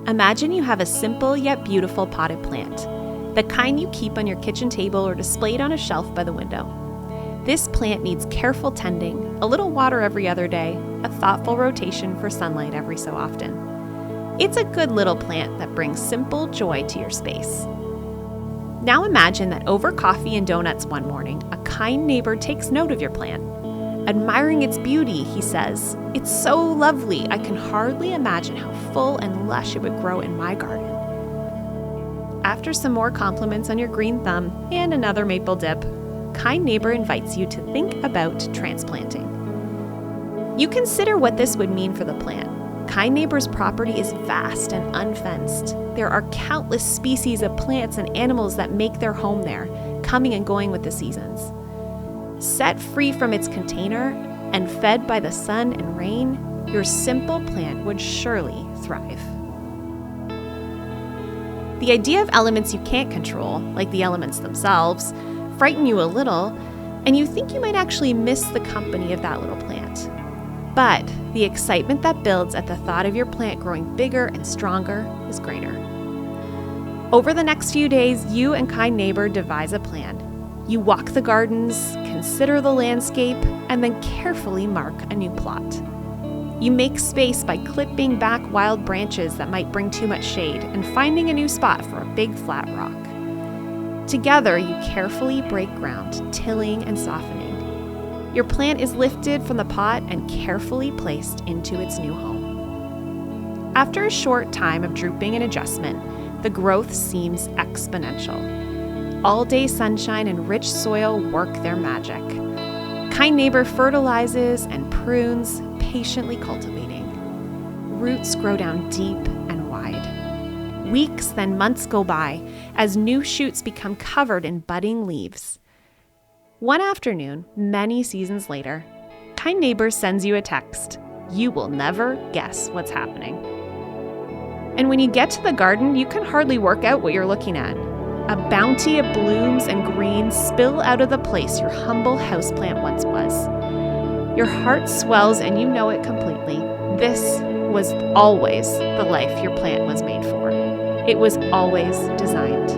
Imagine you have a simple yet beautiful potted plant, the kind you keep on your kitchen table or displayed on a shelf by the window. This plant needs careful tending, a little water every other day, a thoughtful rotation for sunlight every so often. It's a good little plant that brings simple joy to your space. Now imagine that over coffee and donuts one morning, a kind neighbor takes note of your plant. Admiring its beauty, he says, "It's so lovely, I can hardly imagine how full and lush it would grow in my garden." After some more compliments on your green thumb and another maple dip, kind neighbor invites you to think about transplanting. You consider what this would mean for the plant. Kind neighbor's property is vast and unfenced. There are countless species of plants and animals that make their home there, coming and going with the seasons. Set free from its container and fed by the sun and rain, your simple plant would surely thrive. The idea of elements you can't control, like the elements themselves, frighten you a little, and you think you might actually miss the company of that little plant. But the excitement that builds at the thought of your plant growing bigger and stronger is greater. Over the next few days, you and kind neighbor devise a plan. You walk the gardens, consider the landscape, and then carefully mark a new plot. You make space by clipping back wild branches that might bring too much shade and finding a new spot for a big flat rock. Together, you carefully break ground, tilling and softening. Your plant is lifted from the pot and carefully placed into its new home. After a short time of drooping and adjustment, the growth seems exponential. All-day sunshine and rich soil work their magic. Kind neighbor fertilizes and prunes, patiently cultivating. Roots grow down deep and wide. Weeks, then months go by as new shoots become covered in budding leaves. One afternoon, many seasons later, kind neighbor sends you a text. You will never guess what's happening. And when you get to the garden, you can hardly work out what you're looking at. A bounty of blooms and greens spill out of the place your humble houseplant once was. Your heart swells and you know it completely. This was always the life your plant was made for. It was always designed